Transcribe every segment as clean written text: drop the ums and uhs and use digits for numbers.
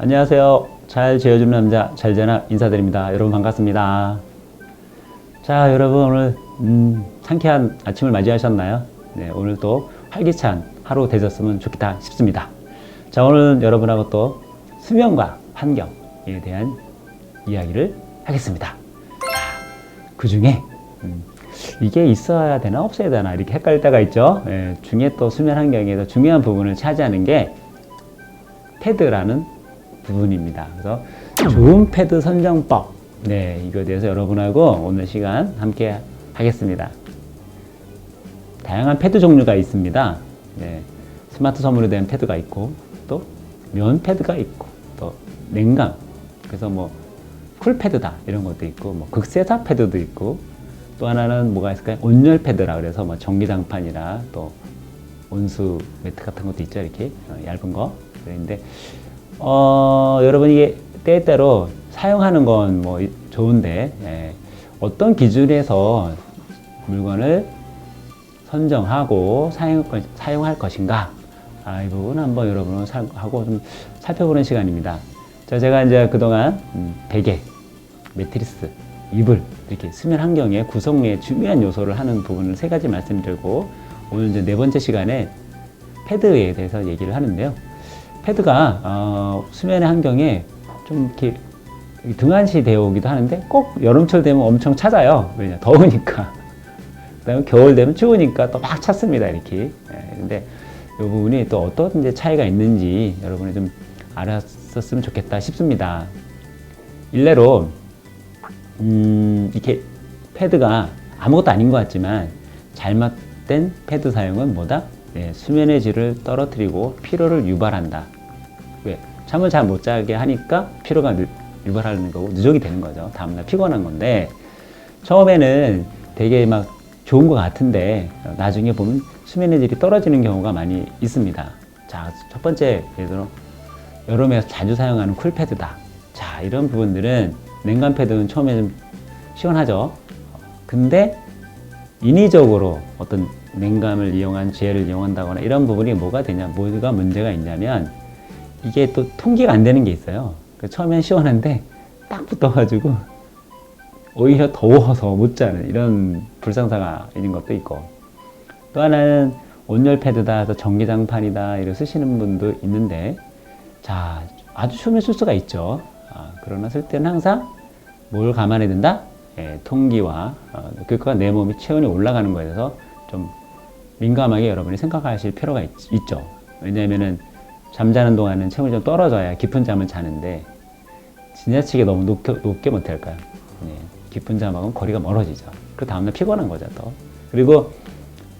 안녕하세요. 잘 재워주는 남자 잘재나 인사드립니다. 여러분 반갑습니다. 자, 여러분 오늘 상쾌한 아침을 맞이하셨나요? 네, 오늘 또 활기찬 하루 되셨으면 좋겠다 싶습니다. 자, 오늘 여러분하고 또 수면과 환경에 대한 이야기를 하겠습니다. 그 중에 이게 있어야 되나 없어야 되나 이렇게 헷갈릴 때가 있죠. 예, 중에 또 수면 환경에서 중요한 부분을 차지하는 게 패드라는 부분입니다. 그래서 좋은 패드 선정법, 네, 이거에 대해서 여러분하고 오늘 시간 함께 하겠습니다. 다양한 패드 종류가 있습니다. 네, 스마트 솜으로 된 패드가 있고 또 면 패드가 있고 또 냉감, 그래서 뭐 쿨패드다 이런 것도 있고 뭐 극세사 패드도 있고 또 하나는 뭐가 있을까요? 온열 패드라 그래서 뭐 전기장판이나 또 온수 매트 같은 것도 있죠. 이렇게 얇은 거. 그런데 여러분 이게 때때로 사용하는 건 뭐 좋은데 어떤 기준에서 물건을 선정하고 사용할 것인가, 이 부분 한번 여러분은 하고 좀 살펴보는 시간입니다. 자, 제가 이제 그동안 베개, 매트리스, 이불 이렇게 수면 환경의 구성의 중요한 요소를 하는 부분을 세 가지 말씀드리고 오늘 이제 네 번째 시간에 패드에 대해서 얘기를 하는데요. 패드가 수면의 환경에 좀 이렇게 등한시 되어 오기도 하는데 꼭 여름철 되면 엄청 찾아요. 왜냐, 더우니까. 그다음에 겨울 되면 추우니까 또 막 찾습니다. 이렇게. 근데 이 부분이 또 어떤 이제 차이가 있는지 여러분이 좀 알았었으면 좋겠다 싶습니다. 일례로 이렇게 패드가 아무것도 아닌 것 같지만 잘못된 패드 사용은 뭐다? 수면의 질을 떨어뜨리고 피로를 유발한다. 왜? 잠을 잘 못 자게 하니까 피로가 유발하는 거고 누적이 되는 거죠. 다음날 피곤한 건데 처음에는 되게 막 좋은 것 같은데 나중에 보면 수면의 질이 떨어지는 경우가 많이 있습니다. 자, 첫 번째 예를 들어 여름에 자주 사용하는 쿨패드다. 자, 이런 부분들은 냉감 패드는 처음에 좀 시원하죠. 근데 인위적으로 어떤 냉감을 이용한 지혜를 이용한다거나 이런 부분이 뭐가 문제가 있냐면 이게 또 통기가 안 되는 게 있어요. 처음엔 시원한데 딱 붙어가지고 오히려 더워서 못 자는 이런 불상사가 있는 것도 있고, 또 하나는 온열 패드다, 전기장판이다 이렇게 쓰시는 분도 있는데, 자, 아주 처음에 쓸 수가 있죠. 그러나 쓸 때는 항상 뭘 감안해야 된다? 통기와 그러니까 내 몸이 체온이 올라가는 거에 대해서 좀 민감하게 여러분이 생각하실 필요가 있죠. 왜냐하면은 잠자는 동안은 체온이 좀 떨어져야 깊은 잠을 자는데 지나치게 너무 높게 못 할까요? 깊은 잠하고는 거리가 멀어지죠. 그 다음날 피곤한 거죠, 또. 그리고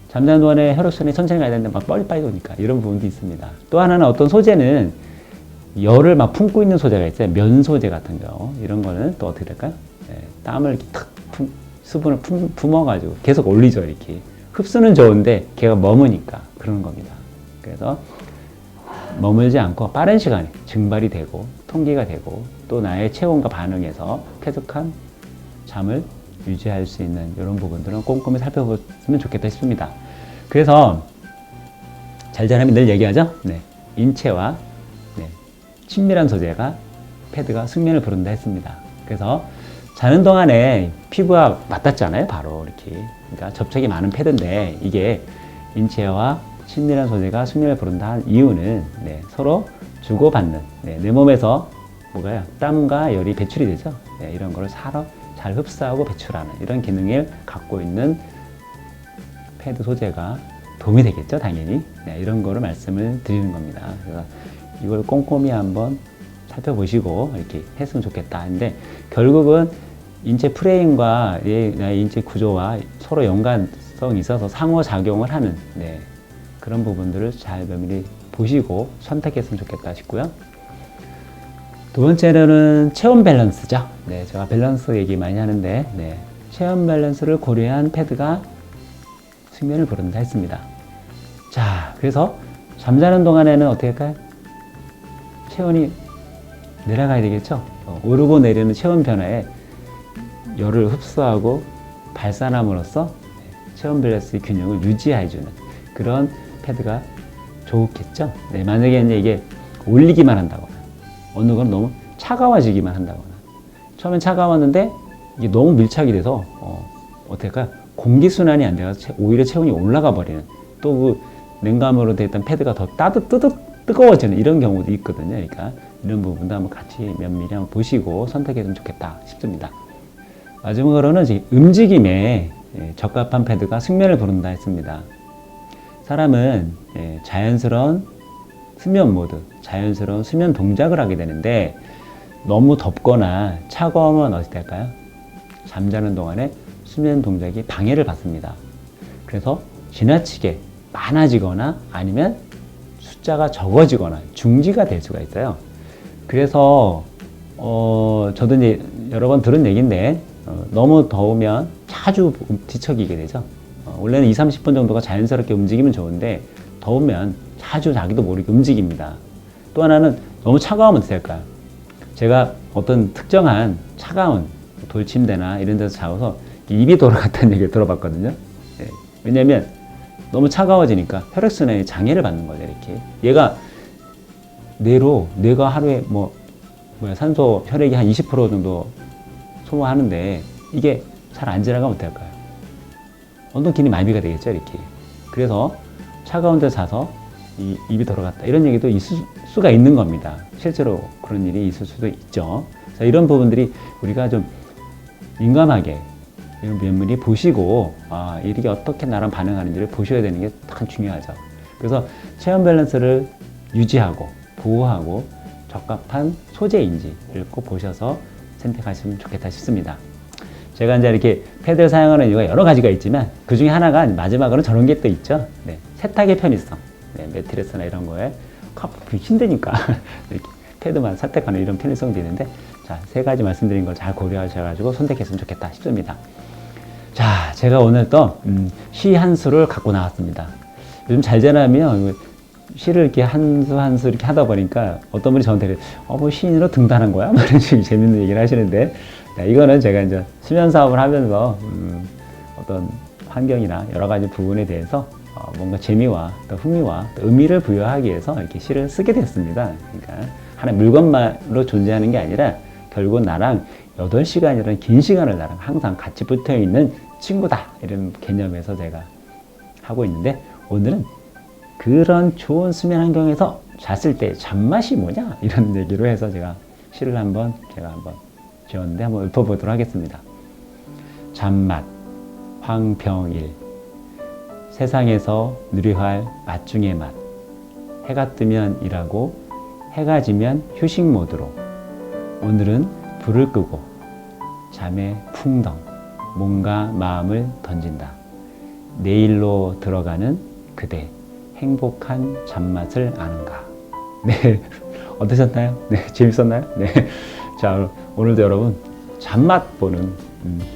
잠자는 동안에 혈액순환이 천천히 가야 되는데 막 빨리 도니까 이런 부분도 있습니다. 또 하나는 어떤 소재는 열을 막 품고 있는 소재가 있어요. 면 소재 같은 경우. 이런 거는 또 어떻게 될까요? 땀을 이렇게 탁 수분을 품어가지고 계속 올리죠, 이렇게. 흡수는 좋은데 걔가 머무니까 그러는 겁니다. 그래서 머물지 않고 빠른 시간에 증발이 되고 통기가 되고 또 나의 체온과 반응해서 쾌적한 잠을 유지할 수 있는 이런 부분들은 꼼꼼히 살펴보면 좋겠다 싶습니다. 그래서 잘자람이 늘 얘기하죠. 인체와 친밀한 소재가 패드가 숙면을 부른다 했습니다. 그래서 자는 동안에 피부와 맞닿잖아요, 바로 이렇게. 그러니까 접촉이 많은 패드인데 이게 인체와 친밀한 소재가 숙면을 부른다 한 이유는 서로 주고받는, 내 몸에서 뭐가요? 땀과 열이 배출이 되죠. 이런 거를 사러 잘 흡수하고 배출하는 이런 기능을 갖고 있는 패드 소재가 도움이 되겠죠, 당연히. 이런 거를 말씀을 드리는 겁니다. 그래서 이걸 꼼꼼히 한번 살펴보시고 이렇게 했으면 좋겠다 하는데, 결국은 인체 프레임과 나의 인체 구조와 서로 연관성이 있어서 상호작용을 하는 그런 부분들을 잘 면밀히 보시고 선택했으면 좋겠다 싶고요. 두 번째로는 체온 밸런스죠. 제가 밸런스 얘기 많이 하는데 체온 밸런스를 고려한 패드가 숙면을 부른다 했습니다. 자, 그래서 잠자는 동안에는 어떻게 할까요? 체온이 내려가야 되겠죠. 오르고 내리는 체온 변화에 열을 흡수하고 발산함으로써 체온 밸런스의 균형을 유지해주는 그런 패드가 좋겠죠. 만약에 이제 이게 올리기만 한다거나 어느 건 너무 차가워지기만 한다거나. 처음엔 차가웠는데 이게 너무 밀착이 돼서 어떨까? 공기순환이 안 돼서 오히려 체온이 올라가 버리는, 또 그 냉감으로 됐던 패드가 더 뜨거워지는 이런 경우도 있거든요. 그러니까 이런 부분도 한번 같이 면밀히 한번 보시고 선택했으면 좋겠다 싶습니다. 마지막으로는 움직임에 적합한 패드가 숙면을 부른다 했습니다. 사람은 자연스러운 수면 모드, 자연스러운 수면 동작을 하게 되는데 너무 덥거나 차가우면 어떻게 될까요? 잠자는 동안에 수면 동작이 방해를 받습니다. 그래서 지나치게 많아지거나 아니면 숫자가 적어지거나 중지가 될 수가 있어요. 그래서 저도 이제 여러 번 들은 얘기인데 너무 더우면 자주 뒤척이게 되죠. 원래는 20-30분 정도가 자연스럽게 움직이면 좋은데 더우면 자주 자기도 모르게 움직입니다. 또 하나는 너무 차가우면 어떻게 될까요? 제가 어떤 특정한 차가운 돌침대나 이런 데서 자고서 입이 돌아갔다는 얘기를 들어봤거든요. 왜냐면 너무 차가워지니까 혈액순환에 장애를 받는 거죠. 이렇게 얘가 뇌가 하루에 산소 혈액이 한 20% 정도 소모하는데 이게 잘 안 지나가면 어떨까요? 어떤 기능이 마비가 되겠죠. 이렇게. 그래서 차가운 데 자서 입이 돌아갔다 이런 얘기도 있을 수가 있는 겁니다. 실제로 그런 일이 있을 수도 있죠. 그래서 이런 부분들이 우리가 좀 민감하게 이런 면밀히 보시고 이게 어떻게 나랑 반응하는지를 보셔야 되는 게 참 중요하죠. 그래서 체온 밸런스를 유지하고 보호하고 적합한 소재인지를 꼭 보셔서 선택하시면 좋겠다 싶습니다. 제가 이제 이렇게 패드를 사용하는 이유가 여러 가지가 있지만 그 중에 하나가 마지막으로 저런 게 또 있죠. 세탁의 편의성. 매트리스나 이런 거에 힘드니까 이렇게 패드만 선택하는 이런 편의성도 있는데, 자, 세 가지 말씀드린 걸 잘 고려하셔가지고 선택했으면 좋겠다 싶습니다. 자, 제가 오늘 또 시 한 수를 갖고 나왔습니다. 요즘 잘 지나면 시를 이렇게 한 수 이렇게 하다 보니까 어떤 분이 저한테 뭐 시인으로 등단한 거야? 뭐 이런 식의 재밌는 얘기를 하시는데, 이거는 제가 이제 수면 사업을 하면서 어떤 환경이나 여러 가지 부분에 대해서 뭔가 재미와 또 흥미와 또 의미를 부여하기 위해서 이렇게 시를 쓰게 됐습니다. 그러니까 하나의 물건만으로 존재하는 게 아니라 결국 나랑 8시간이라는 긴 시간을 나랑 항상 같이 붙어 있는 친구다, 이런 개념에서 제가 하고 있는데, 오늘은 그런 좋은 수면 환경에서 잤을 때 잠맛이 뭐냐 이런 얘기로 해서 제가 시를 한번 지었는데 한번 읊어보도록 하겠습니다. 잠맛 황병일. 세상에서 누려야 할 맛 중의 맛. 해가 뜨면 일하고 해가 지면 휴식 모드로 오늘은 불을 끄고 잠에 풍덩 몸과 마음을 던진다. 내일로 들어가는 그대 행복한 잠맛을 아는가. 네, 어떠셨나요? 네, 재밌었나요? 네, 자, 오늘도 여러분 잠맛 보는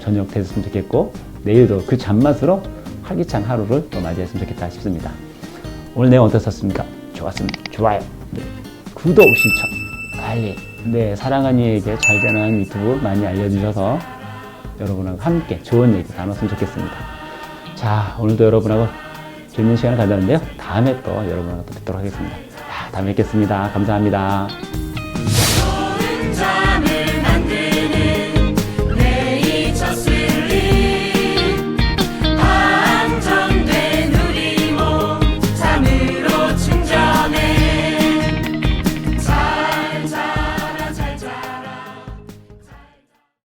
저녁 되셨으면 좋겠고, 내일도 그 잠맛으로 활기찬 하루를 또 맞이했으면 좋겠다 싶습니다. 오늘 내용 어떠셨습니까? 좋았으면 좋아요, 구독, 신청, 알림. 네, 사랑하니에게 잘 되는 유튜브 많이 알려주셔서 여러분하고 함께 좋은 얘기 나눴으면 좋겠습니다. 자, 오늘도 여러분하고 재밌는 시간을 가졌는데요. 다음에 또 여러분하고 또 뵙도록 하겠습니다. 다음에 뵙겠습니다. 감사합니다.